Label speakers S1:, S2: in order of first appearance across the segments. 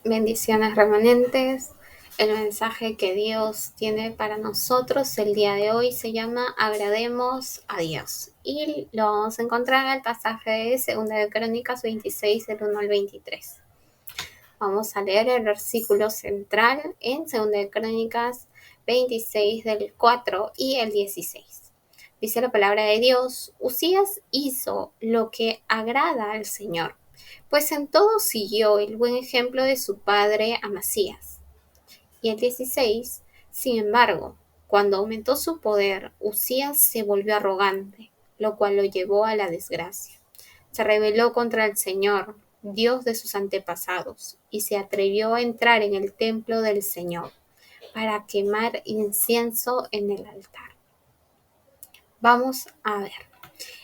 S1: Bendiciones remanentes. El mensaje que Dios tiene para nosotros el día de hoy se llama Agrademos a Dios. Y lo vamos a encontrar en el pasaje de 2 de Crónicas 26, del 1 al 23. Vamos a leer el versículo central en 2 de Crónicas 26, del 4 y el 16. Dice la palabra de Dios: Uzías hizo lo que agrada al Señor, pues en todo siguió el buen ejemplo de su padre Amasías. Y el 16, sin embargo, cuando aumentó su poder, Uzías se volvió arrogante, lo cual lo llevó a la desgracia. Se rebeló contra el Señor, Dios de sus antepasados, y se atrevió a entrar en el templo del Señor para quemar incienso en el altar. Vamos a ver.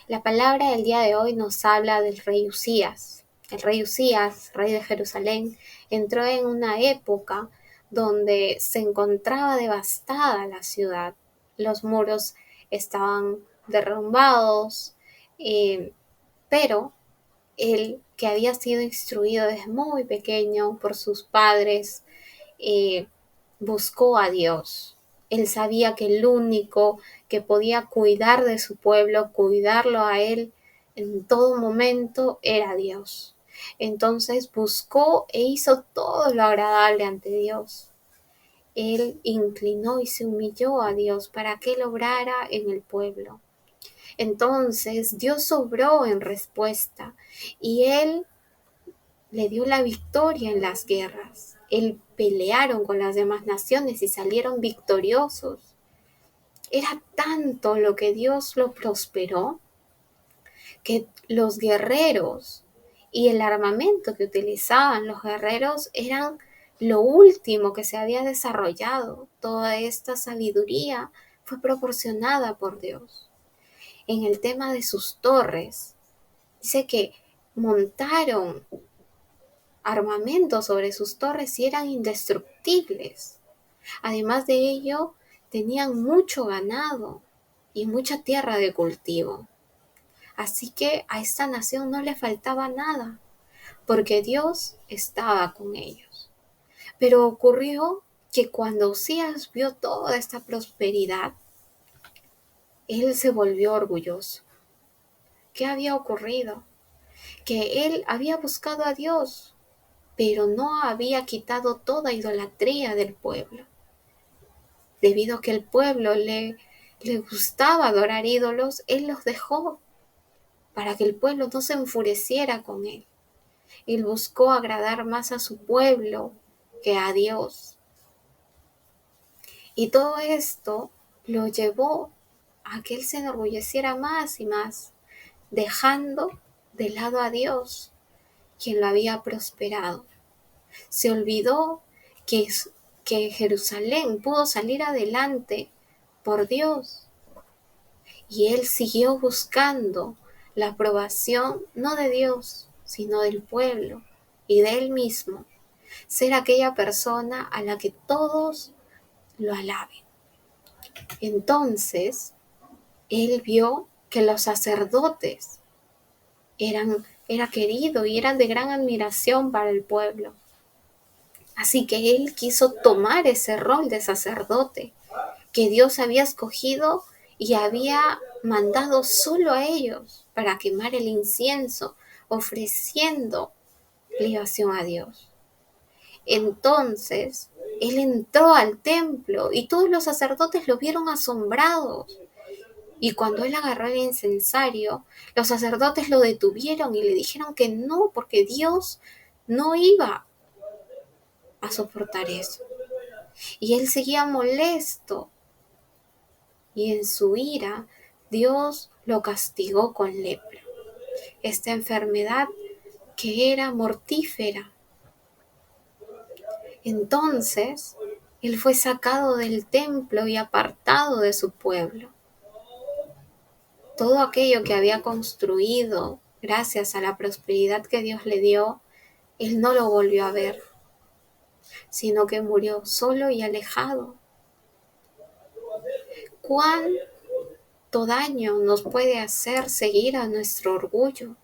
S1: La palabra del día de hoy nos habla del rey Uzías. El rey Uzías, rey de Jerusalén, entró en una época donde se encontraba devastada la ciudad. Los muros estaban derrumbados, pero él, que había sido instruido desde muy pequeño por sus padres, eh, buscó a Dios. Él sabía que el único que podía cuidar de su pueblo, cuidarlo a él en todo momento, era Dios. Entonces buscó e hizo todo lo agradable ante Dios. Él inclinó y se humilló a Dios para que él obrara en el pueblo. Entonces Dios obró en respuesta y él le dio la victoria en las guerras. Él pelearon con las demás naciones y salieron victoriosos. Era tanto lo que Dios lo prosperó que los guerreros y el armamento que utilizaban los guerreros eran lo último que se había desarrollado. Toda esta sabiduría fue proporcionada por Dios. En el tema de sus torres, dice que montaron armamento sobre sus torres y eran indestructibles. Además de ello, tenían mucho ganado y mucha tierra de cultivo. Así que a esta nación no le faltaba nada, porque Dios estaba con ellos. Pero ocurrió que cuando Uzías vio toda esta prosperidad, él se volvió orgulloso. ¿Qué había ocurrido? Que él había buscado a Dios, pero no había quitado toda idolatría del pueblo. Debido a que el pueblo le gustaba adorar ídolos, él los dejó para que el pueblo no se enfureciera con él. Él buscó agradar más a su pueblo que a Dios. Y todo esto lo llevó a que él se enorgulleciera más y más, dejando de lado a Dios, quien lo había prosperado. Se olvidó que, que Jerusalén pudo salir adelante por Dios. Y él siguió buscando la aprobación no de Dios, sino del pueblo y de él mismo. Ser aquella persona a la que todos lo alaben. Entonces, él vio que los sacerdotes era querido y eran de gran admiración para el pueblo. Así que él quiso tomar ese rol de sacerdote que Dios había escogido y había mandado solo a ellos para quemar el incienso, ofreciendo libación a Dios. Entonces, él entró al templo y todos los sacerdotes lo vieron asombrados. Y cuando él agarró el incensario, los sacerdotes lo detuvieron y le dijeron que no, porque Dios no iba a soportar eso. Y él seguía molesto. Y en su ira, Dios lo castigó con lepra, esta enfermedad que era mortífera. Entonces, él fue sacado del templo y apartado de su pueblo. Todo aquello que había construido gracias a la prosperidad que Dios le dio, él no lo volvió a ver, sino que murió solo y alejado. ¿Cuánto daño nos puede hacer seguir a nuestro orgullo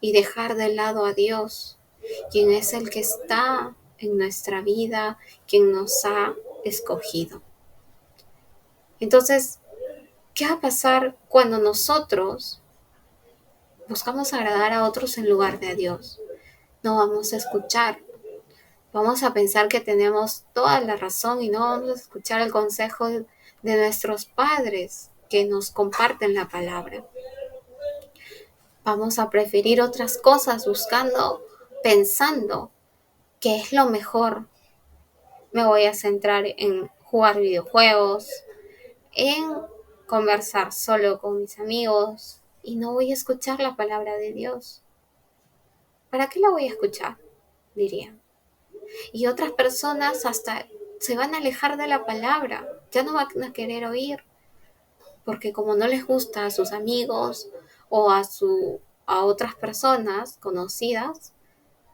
S1: y dejar de lado a Dios, quien es el que está en nuestra vida, quien nos ha escogido. Entonces, ¿qué va a pasar cuando nosotros buscamos agradar a otros en lugar de a Dios? No vamos a escuchar. Vamos a pensar que tenemos toda la razón y no vamos a escuchar el consejo de nuestros padres que nos comparten la palabra. Vamos a preferir otras cosas pensando que es lo mejor. Me voy a centrar en jugar videojuegos, en conversar solo con mis amigos y no voy a escuchar la palabra de Dios. ¿Para qué la voy a escuchar? Dirían. Y otras personas hasta se van a alejar de la palabra, ya no van a querer oír, porque como no les gusta a sus amigos o a otras personas conocidas,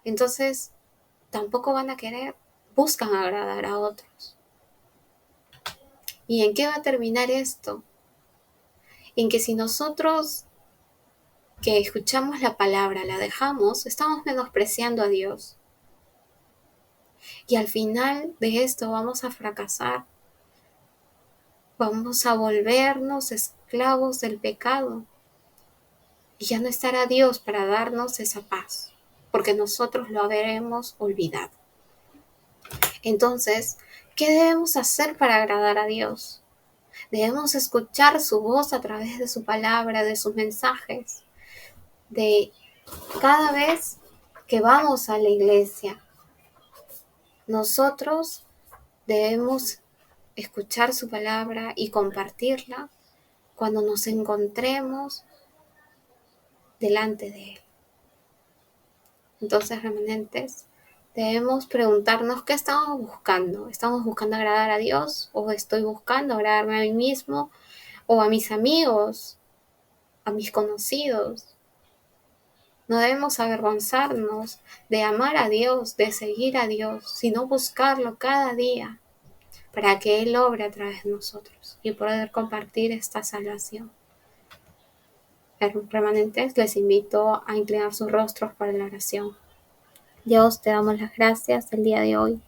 S1: entonces tampoco van a querer, buscan agradar a otros. ¿Y en qué va a terminar esto? En que si nosotros que escuchamos la palabra la dejamos, estamos menospreciando a Dios. Y al final de esto vamos a fracasar. Vamos a volvernos esclavos del pecado. Y ya no estará Dios para darnos esa paz, porque nosotros lo habremos olvidado. Entonces, ¿qué debemos hacer para agradar a Dios? Debemos escuchar su voz a través de su palabra, de sus mensajes, de cada vez que vamos a la iglesia. Nosotros debemos escuchar su palabra y compartirla cuando nos encontremos delante de Él. Entonces, remanentes, debemos preguntarnos qué estamos buscando. ¿Estamos buscando agradar a Dios o estoy buscando agradarme a mí mismo o a mis amigos, a mis conocidos? No debemos avergonzarnos de amar a Dios, de seguir a Dios, sino buscarlo cada día para que Él obre a través de nosotros y poder compartir esta salvación. Remanentes, les invito a inclinar sus rostros para la oración. Dios, te damos las gracias el día de hoy.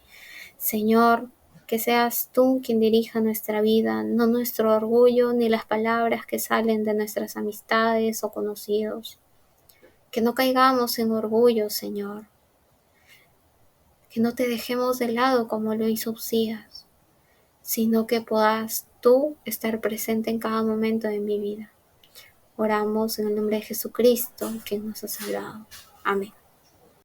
S1: Señor, que seas tú quien dirija nuestra vida, no nuestro orgullo ni las palabras que salen de nuestras amistades o conocidos. Que no caigamos en orgullo, Señor. Que no te dejemos de lado como lo hizo Uzías, sino que puedas tú estar presente en cada momento de mi vida. Oramos en el nombre de Jesucristo, quien nos ha salvado. Amén.